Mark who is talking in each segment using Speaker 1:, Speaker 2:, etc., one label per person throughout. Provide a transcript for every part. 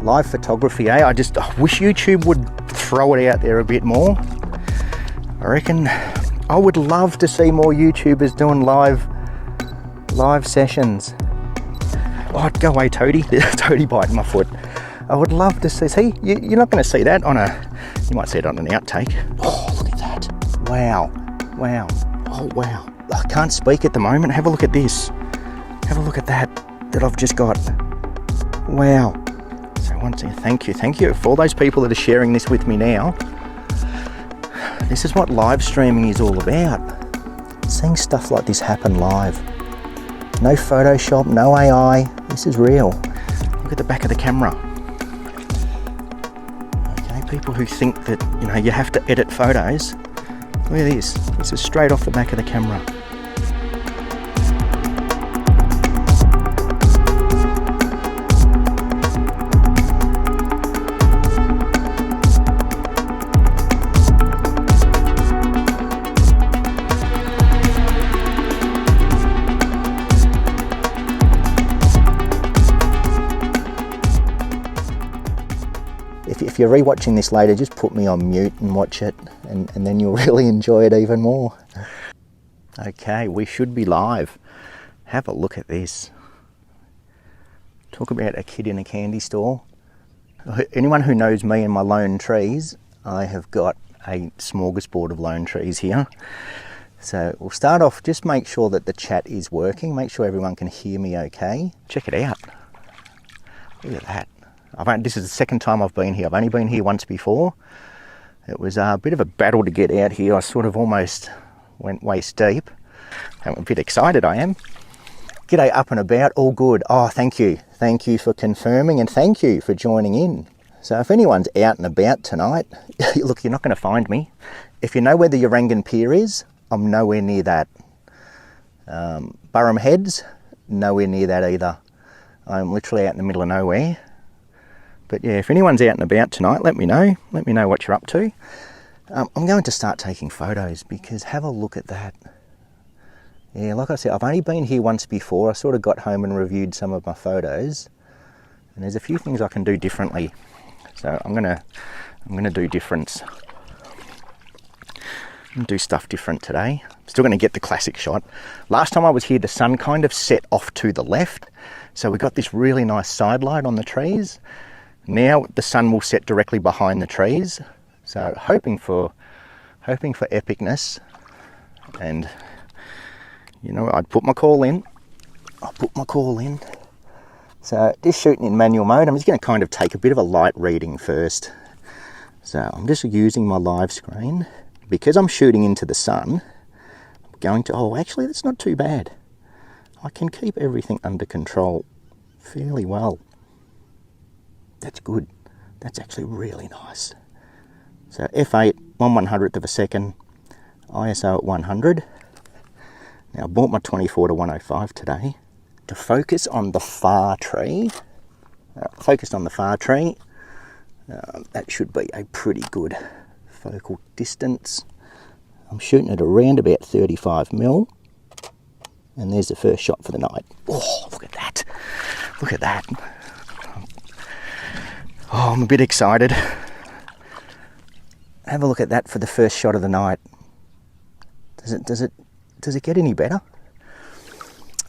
Speaker 1: Live photography, eh? I wish YouTube would throw it out there a bit more. I reckon I would love to see more YouTubers doing live sessions. Oh, go away, Toadie. Toadie biting my foot. I would love to see, you're not going to see that on you might see it on an outtake. Oh, look at that. Wow. Oh, wow. I can't speak at the moment. Have a look at this. Have a look at that I've just got. Wow. So once again, thank you for all those people that are sharing this with me now. This is what live streaming is all about. Seeing stuff like this happen live. No Photoshop, no AI. This is real. Look at the back of the camera. Okay, people who think that, you have to edit photos. Look at this. This is straight off the back of the camera. If you're rewatching this later, just put me on mute and watch it, and then you'll really enjoy it even more. Okay, we should be live. Have a look at this. Talk about a kid in a candy store. Anyone who knows me and my lone trees, I have got a smorgasbord of lone trees here. So we'll start off, just make sure that the chat is working, make sure everyone can hear me okay. Check it out. Look at that. This is the second time I've been here. I've only been here once before. It was a bit of a battle to get out here. I sort of almost went waist deep. I'm a bit excited, I am. G'day, up and about, all good. Oh, thank you. Thank you for confirming, and thank you for joining in. So if anyone's out and about tonight, look, you're not going to find me. If you know where the Urangan Pier is, I'm nowhere near that. Burham Heads, nowhere near that either. I'm literally out in the middle of nowhere. But yeah, if anyone's out and about tonight, let me know. Let me know what you're up to. I'm going to start taking photos because have a look at that. Yeah, like I said, I've only been here once before. I sort of got home and reviewed some of my photos, and there's a few things I can do differently. So I'm gonna do difference. I'm gonna do stuff different today. Still gonna get the classic shot. Last time I was here, the sun kind of set off to the left, so we got this really nice side light on the trees. Now the sun will set directly behind the trees, so hoping for epicness. And I'd put my call in. So just shooting in manual mode. I'm just going to kind of take a bit of a light reading first. So I'm just using my live screen because I'm shooting into the sun. I'm going to. Oh, actually, that's not too bad. I can keep everything under control fairly well. That's good. That's actually really nice. So f8, 1/100th of a second, ISO at 100. Now I bought my 24 to 105 today to focus on the far tree. Focused on the far tree. That should be a pretty good focal distance. I'm shooting at around about 35 mil. And there's the first shot for the night. Oh, look at that. Look at that. Oh, I'm a bit excited. Have a look at that for the first shot of the night. Does it get any better?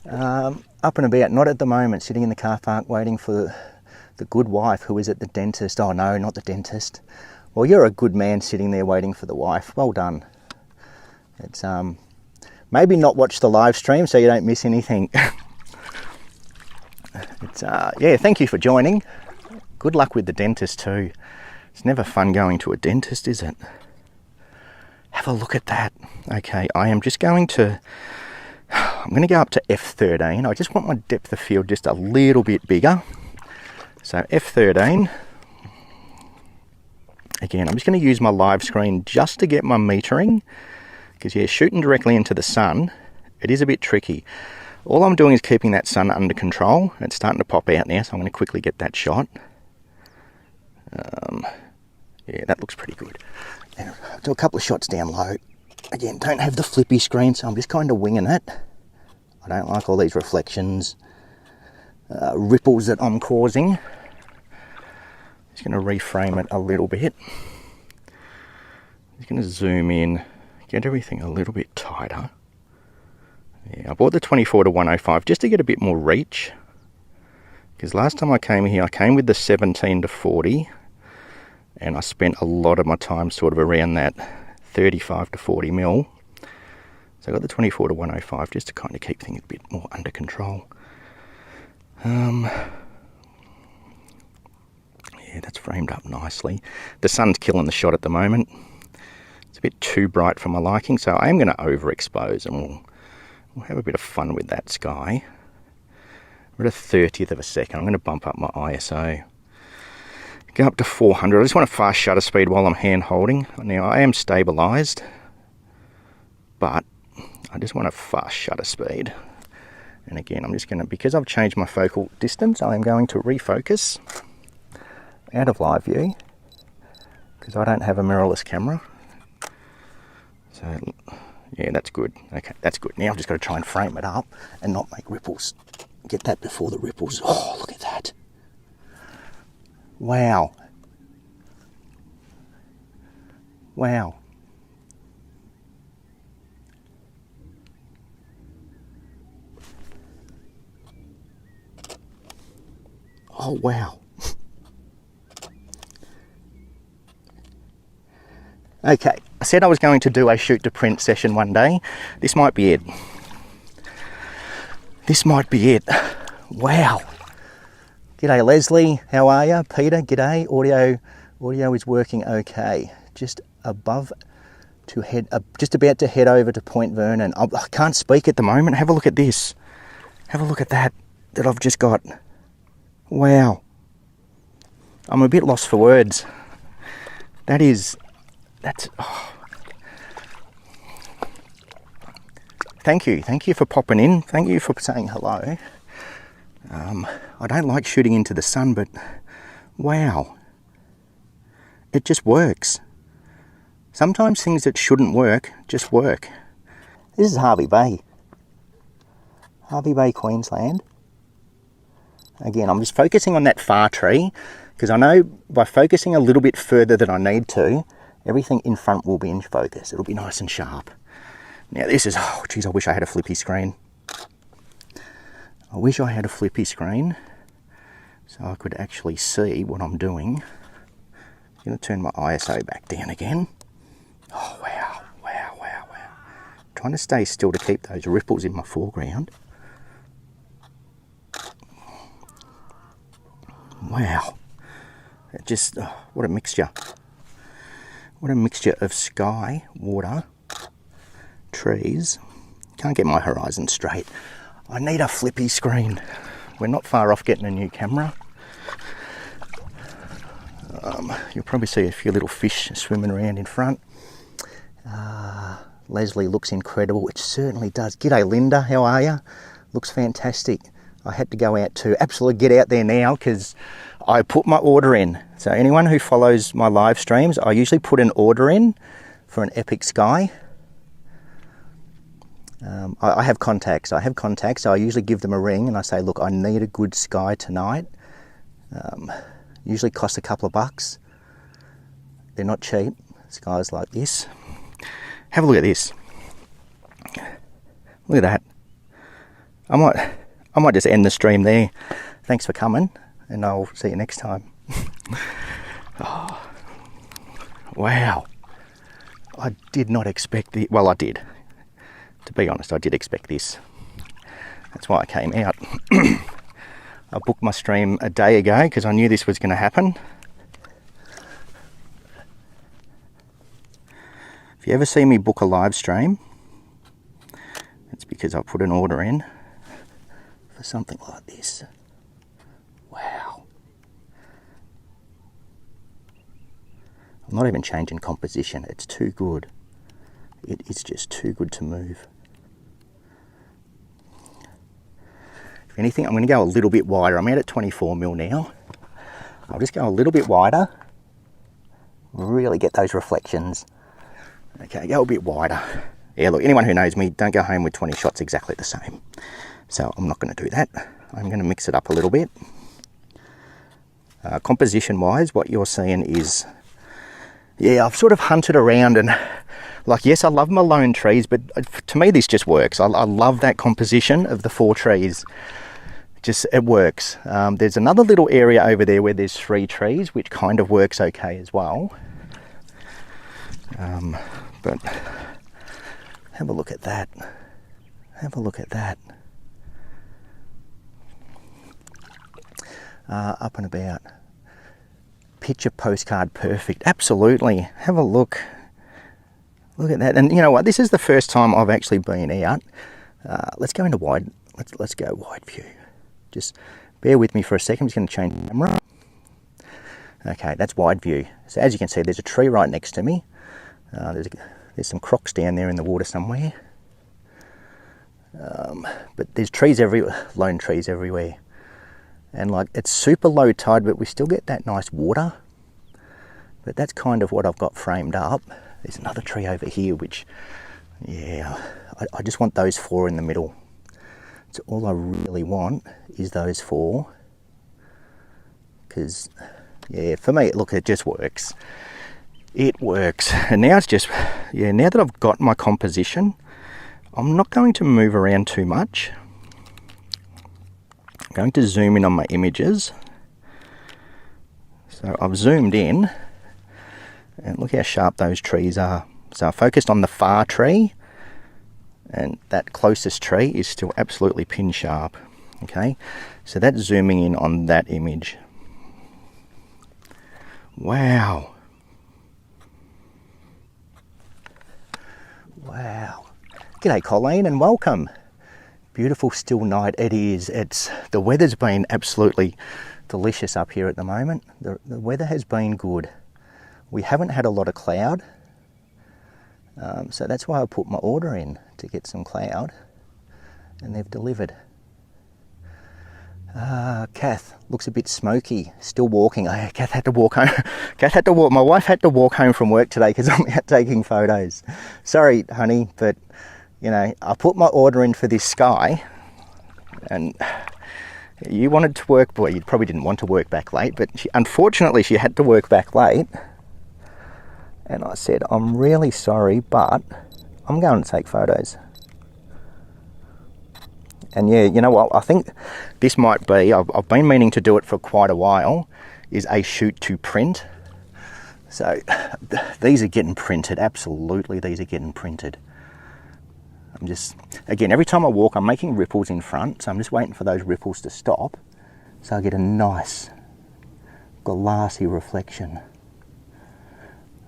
Speaker 1: Up and about, not at the moment, sitting in the car park waiting for the good wife who is at the dentist. Oh no, not the dentist. Well, you're a good man sitting there waiting for the wife. Well done. It's maybe not watch the live stream so you don't miss anything. It's yeah, thank you for joining. Good luck with the dentist too. It's never fun going to a dentist, is it? Have a look at that. Okay, I'm going to go up to f13. I just want my depth of field just a little bit bigger. So f13. Again, I'm just going to use my live screen just to get my metering. Because yeah, shooting directly into the sun, it is a bit tricky. All I'm doing is keeping that sun under control. It's starting to pop out now, so I'm going to quickly get that shot. Yeah, that looks pretty good. Now, I'll do a couple of shots down low. Again, don't have the flippy screen, so I'm just kind of winging it. I don't like all these reflections, ripples that I'm causing. Just going to reframe it a little bit. Just going to zoom in, get everything a little bit tighter. Yeah, I bought the 24-105 just to get a bit more reach. Because last time I came here, I came with the 17-40, and I spent a lot of my time sort of around that 35 to 40 mil. So I got the 24-105 just to kind of keep things a bit more under control. Yeah, that's framed up nicely. The sun's killing the shot at the moment. It's a bit too bright for my liking, so I am going to overexpose, and we'll have a bit of fun with that sky. We're at a 30th of a second. I'm going to bump up my ISO. Go up to 400. I just want a fast shutter speed while I'm hand holding. Now I am stabilized, but I just want a fast shutter speed. And again, I'm just going to, because I've changed my focal distance, I am going to refocus out of live view because I don't have a mirrorless camera. So yeah, that's good. Okay, that's good. Now I've just got to try and frame it up and not make ripples. Get that before the ripples. Oh, look at that. Wow. Wow. Oh, wow. Okay, I said I was going to do a shoot to print session one day. This might be it. This might be it. Wow. G'day Leslie, how are you? Peter, g'day. Audio is working okay. Just above to head, just about to head over to Point Vernon. I can't speak at the moment. Have a look at this. Have a look at that I've just got. Wow. I'm a bit lost for words. That's, oh. Thank you for popping in. Thank you for saying hello. I don't like shooting into the sun, but wow, it just works. Sometimes things that shouldn't work just work. This is Harvey Bay, Queensland. Again, I'm just focusing on that far tree because I know by focusing a little bit further than I need to, everything in front will be in focus. It'll be nice and sharp. Now this is, oh geez, I wish I had a flippy screen. I wish I had a flippy screen so I could actually see what I'm doing. I'm going to turn my ISO back down again. Oh wow, wow, wow, wow. Trying to stay still to keep those ripples in my foreground. Wow. It just, oh, what a mixture. What a mixture of sky, water, trees. Can't get my horizon straight. I need a flippy screen. We're not far off getting a new camera. You'll probably see a few little fish swimming around in front. Leslie looks incredible. It certainly does. G'day Linda, how are you? Looks fantastic. I had to go out to absolutely get out there now because I put my order in. So anyone who follows my live streams, I usually put an order in for an epic sky. I have contacts. So I usually give them a ring and I say, look, I need a good sky tonight. Usually costs a couple of bucks. They're not cheap. Skies like this. Have a look at this. Look at that. I might just end the stream there. Thanks for coming, and I'll see you next time. Oh, wow. I did not expect the. Well, I did. To be honest, I did expect this. That's why I came out. I booked my stream a day ago because I knew this was going to happen. If you ever see me book a live stream, it's because I put an order in for something like this. Wow. I'm not even changing composition. It's too good. It is just too good to move. If anything, I'm going to go a little bit wider. I'm out at 24mm now. I'll just go a little bit wider. Really get those reflections. Okay, go a bit wider. Yeah, look, anyone who knows me, don't go home with 20 shots exactly the same. So I'm not going to do that. I'm going to mix it up a little bit. Composition wise, what you're seeing is, yeah, I've sort of hunted around and like, yes, I love my lone trees, but to me this just works. I love that composition of the 4 trees. Just, it works. There's another little area over there where there's 3 trees, which kind of works okay as well. But have a look at that. Have a look at that. Up and about. Picture postcard perfect. Absolutely. Have a look. Look at that. And you know what? This is the first time I've actually been out. Let's go into wide. Let's go wide view. Just bear with me for a second. I'm just going to change the camera. Okay, that's wide view. So as you can see, there's a tree right next to me. There's some crocs down there in the water somewhere. But there's trees everywhere, lone trees everywhere. And like, it's super low tide, but we still get that nice water. But that's kind of what I've got framed up. There's another tree over here, which, yeah, I just want those 4 in the middle. So all I really want is those 4. Because, yeah, for me, look, it just works. It works. And now it's just, yeah, now that I've got my composition, I'm not going to move around too much. I'm going to zoom in on my images. So I've zoomed in, and look how sharp those trees are. So I focused on the far tree, and that closest tree is still absolutely pin sharp. Okay, so that's zooming in on that image. Wow. Wow. G'day Colleen, and welcome. Beautiful still night it is. The weather's been absolutely delicious up here at the moment. The weather has been good. We haven't had a lot of cloud, so that's why I put my order in to get some cloud, and they've delivered. Kath looks a bit smoky, still walking. Kath had to walk home. Kath had to walk. My wife had to walk home from work today because I'm out taking photos. Sorry, honey, but you know, I put my order in for this sky, and you wanted to work, well, you probably didn't want to work back late, but unfortunately she had to work back late. And I said, I'm really sorry, but I'm going to take photos. And yeah, you know what, I think this might be, I've been meaning to do it for quite a while, is a shoot to print. So these are getting printed, absolutely, these are getting printed. I'm just, again, every time I walk, I'm making ripples in front, so I'm just waiting for those ripples to stop, so I get a nice glassy reflection.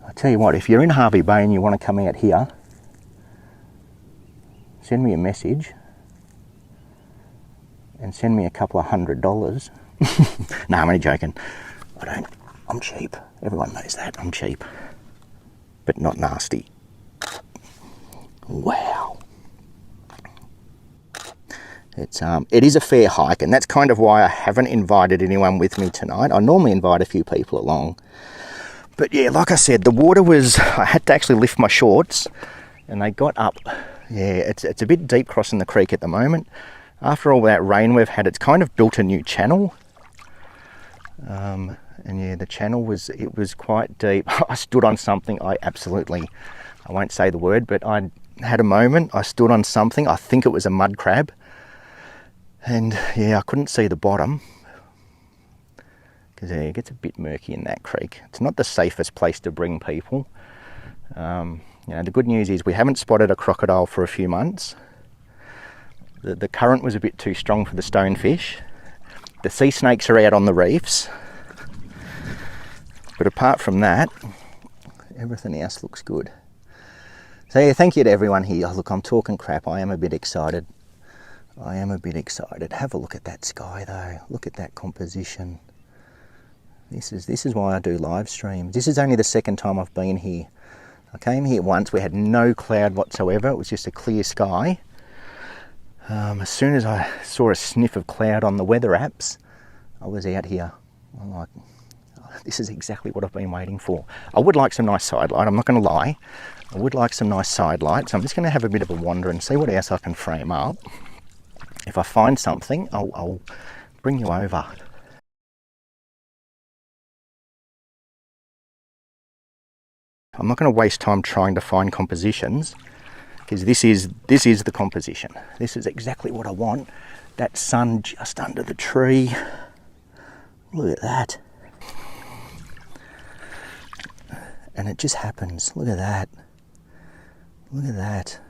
Speaker 1: I tell you what, if you're in Harvey Bay and you want to come out here, send me a message and send me a couple of $100. No, I'm only joking. I'm cheap. Everyone knows that, I'm cheap. But not nasty. Wow. It is a fair hike, and that's kind of why I haven't invited anyone with me tonight. I normally invite a few people along. But yeah, like I said, the water was, I had to actually lift my shorts, and they got up. Yeah, it's a bit deep crossing the creek at the moment. After all that rain we've had, it's kind of built a new channel. And yeah, the channel was quite deep. I stood on something, I won't say the word, but I had a moment. I stood on something, I think it was a mud crab. And yeah, I couldn't see the bottom. Because yeah, it gets a bit murky in that creek. It's not the safest place to bring people. You know, the good news is we haven't spotted a crocodile for a few months. The current was a bit too strong for the stonefish. The sea snakes are out on the reefs. But apart from that, everything else looks good. So yeah, thank you to everyone here. Oh, look, I'm talking crap. I am a bit excited. I am a bit excited. Have a look at that sky though. Look at that composition. This is why I do live streams. This is only the second time I've been here. I came here once, we had no cloud whatsoever. It was just a clear sky. As soon as I saw a sniff of cloud on the weather apps, I was out here. I'm like, this is exactly what I've been waiting for. I would like some nice side light, I'm not going to lie. I would like some nice side light, so I'm just going to have a bit of a wander and see what else I can frame up. If I find something, I'll bring you over. I'm not going to waste time trying to find compositions, because this is the composition. This is exactly what I want. That sun just under the tree. Look at that. And it just happens. Look at that. Look at that.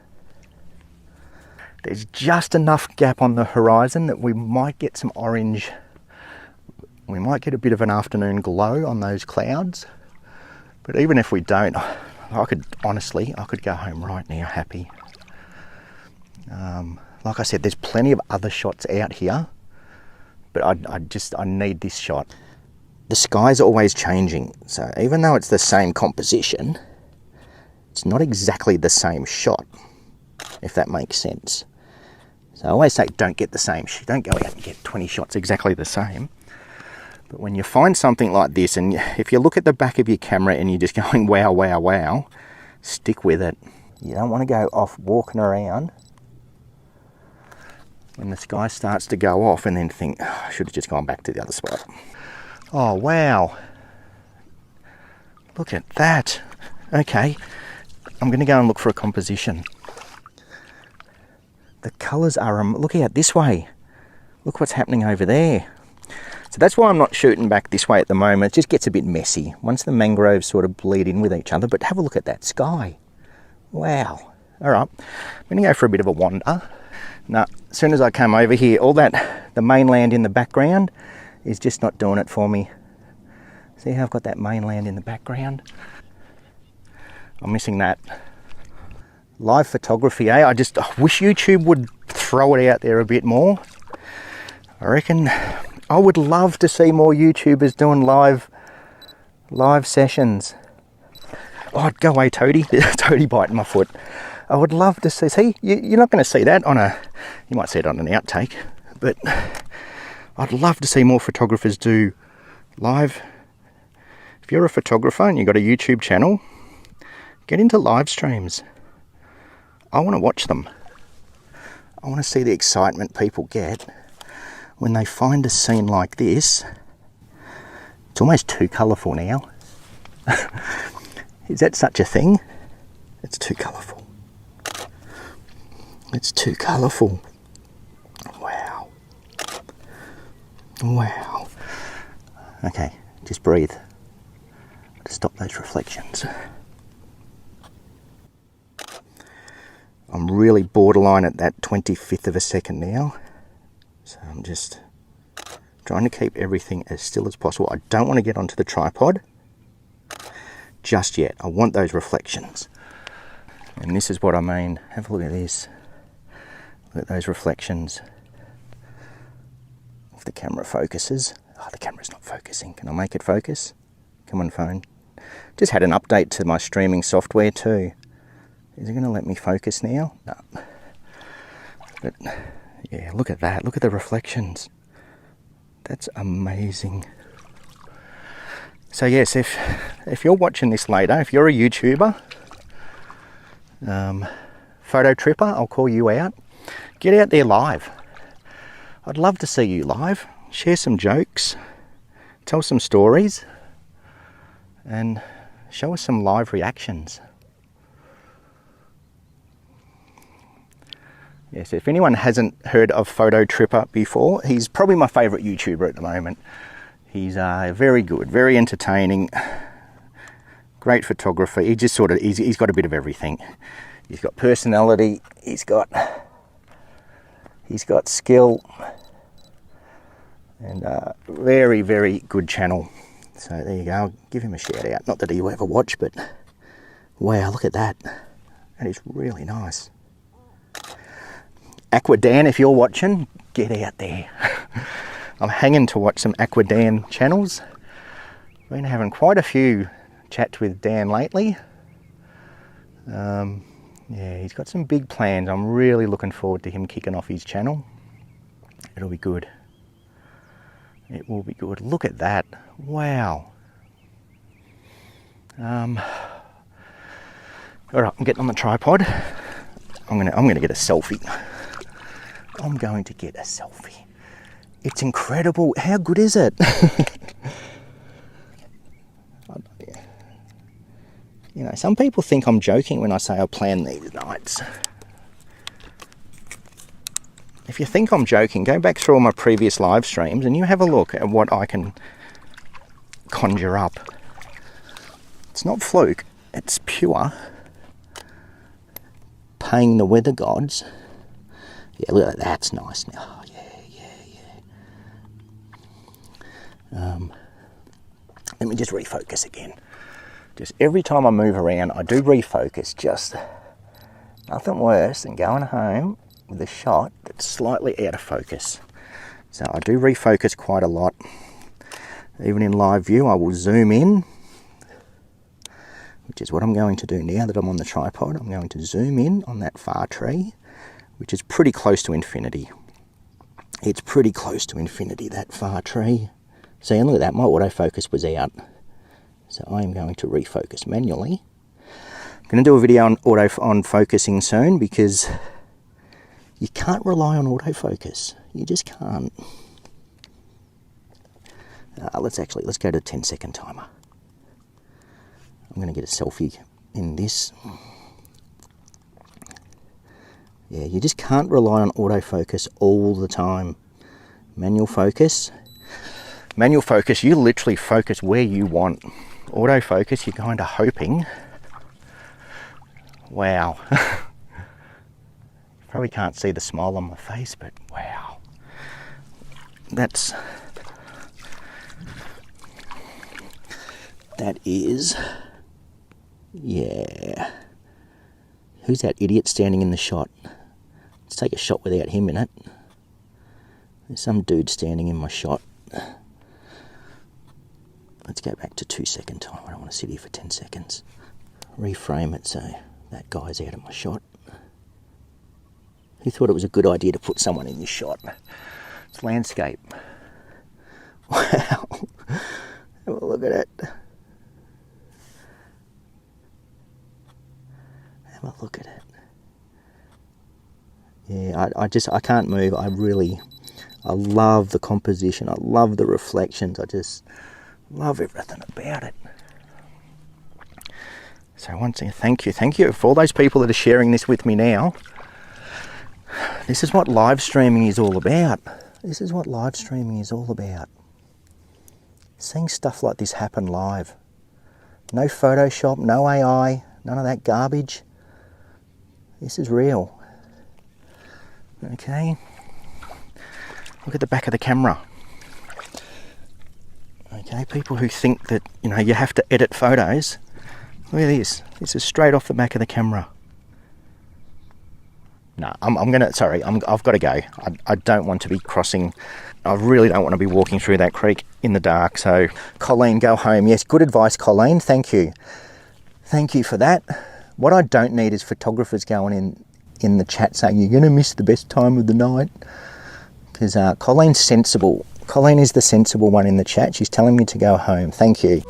Speaker 1: There's just enough gap on the horizon that we might get some orange. We might get a bit of an afternoon glow on those clouds. But even if we don't, I could go home right now happy. Like I said, there's plenty of other shots out here, but I need this shot. The sky's always changing, so even though it's the same composition, it's not exactly the same shot, if that makes sense. So I always say don't get the same, don't go out and get 20 shots exactly the same. But when you find something like this, and if you look at the back of your camera and you're just going wow, wow, wow, stick with it. You don't want to go off walking around when the sky starts to go off and then think, oh, I should have just gone back to the other spot. Oh, wow. Look at that. Okay, I'm going to go and look for a composition. The colours are, look out this way. Look what's happening over there. So that's why I'm not shooting back this way at the moment. It just gets a bit messy once the mangroves sort of bleed in with each other. But have a look at that sky. Wow. All right, I'm going to go for a bit of a wander. Now, as soon as I come over here, all that, the mainland in the background is just not doing it for me. See how I've got that mainland in the background? I'm missing that. Live photography, eh? I wish YouTube would throw it out there a bit more. I reckon I would love to see more YouTubers doing live sessions. Oh, go away, Toadie. Toadie biting my foot. I would love to see, you're not going to see that you might see it on an outtake, but I'd love to see more photographers do live. If you're a photographer and you've got a YouTube channel, get into live streams. I want to watch them. I want to see the excitement people get when they find a scene like this. It's almost too colourful now. Is that such a thing? It's too colourful. It's too colourful. Wow. Wow. Okay, just breathe. To stop those reflections. I'm really borderline at that 25th of a second now. So I'm just trying to keep everything as still as possible. I don't want to get onto the tripod just yet. I want those reflections. And this is what I mean. Have a look at this. Look at those reflections. If the camera focuses. Oh, the camera's not focusing. Can I make it focus? Come on, phone. Just had an update to my streaming software too. Is it going to let me focus now? No. But yeah, look at that. Look at the reflections. That's amazing. So yes, if you're watching this later, if you're a YouTuber, photo tripper, I'll call you out. Get out there live. I'd love to see you live. Share some jokes, tell some stories, and show us some live reactions. Yes, if anyone hasn't heard of Photo Tripper before, he's probably my favourite YouTuber at the moment. He's very good, very entertaining, great photographer. He just he's got a bit of everything. He's got personality, he's got skill, and very, very good channel. So there you go, I'll give him a shout out. Not that he'll ever watch, but wow, look at that. That is really nice. Aqua Dan, if you're watching, get out there. I'm hanging to watch some Aqua Dan channels. Been having quite a few chats with Dan lately. Yeah, he's got some big plans. I'm really looking forward to him kicking off his channel. It'll be good. It will be good. Look at that. Wow. All right, I'm getting on the tripod. I'm gonna get a selfie. I'm going to get a selfie. It's incredible. How good is it? You know, some people think I'm joking when I say I plan these nights. If you think I'm joking, go back through all my previous live streams and you have a look at what I can conjure up. It's not fluke, it's pure paying the weather gods. Yeah, look at that, that's nice now. Oh, yeah. Let me just refocus again. Just every time I move around, I do refocus. Just nothing worse than going home with a shot that's slightly out of focus. So I do refocus quite a lot. Even in live view, I will zoom in, which is what I'm going to do now that I'm on the tripod. I'm going to zoom in on that far tree, which is pretty close to infinity. It's pretty close to infinity, that far tree. See, and look at that, my autofocus was out. So I am going to refocus manually. I'm going to do a video on focusing soon, because you can't rely on autofocus. You just can't. Let's go to 10-second timer. I'm going to get a selfie in this. Yeah, you just can't rely on autofocus all the time. Manual focus, you literally focus where you want. Autofocus, you're kind of hoping. Wow. Probably can't see the smile on my face, but wow. That is, yeah. Who's that idiot standing in the shot? Let's take a shot without him in it. There's some dude standing in my shot. Let's go back to 2-second time. I don't want to sit here for 10 seconds. Reframe it so that guy's out of my shot. Who thought it was a good idea to put someone in this shot? It's landscape. Wow. Have a look at it. Have a look at it. Yeah, I can't move. I love the composition. I love the reflections. I just love everything about it. So once again, thank you for all those people that are sharing this with me now. This is what live streaming is all about. This is what live streaming is all about. Seeing stuff like this happen live. No Photoshop, no AI, none of that garbage. This is real. Okay. Look at the back of the camera. Okay, people who think that, you know, you have to edit photos. Look at this. This is straight off the back of the camera. No, I've got to go. I don't want to be crossing. I really don't want to be walking through that creek in the dark. So, Colleen, go home. Yes, good advice, Colleen. Thank you. Thank you for that. What I don't need is photographers going in the chat saying you're going to miss the best time of the night. Because Colleen's sensible. Colleen is the sensible one in the chat. She's telling me to go home. Thank you.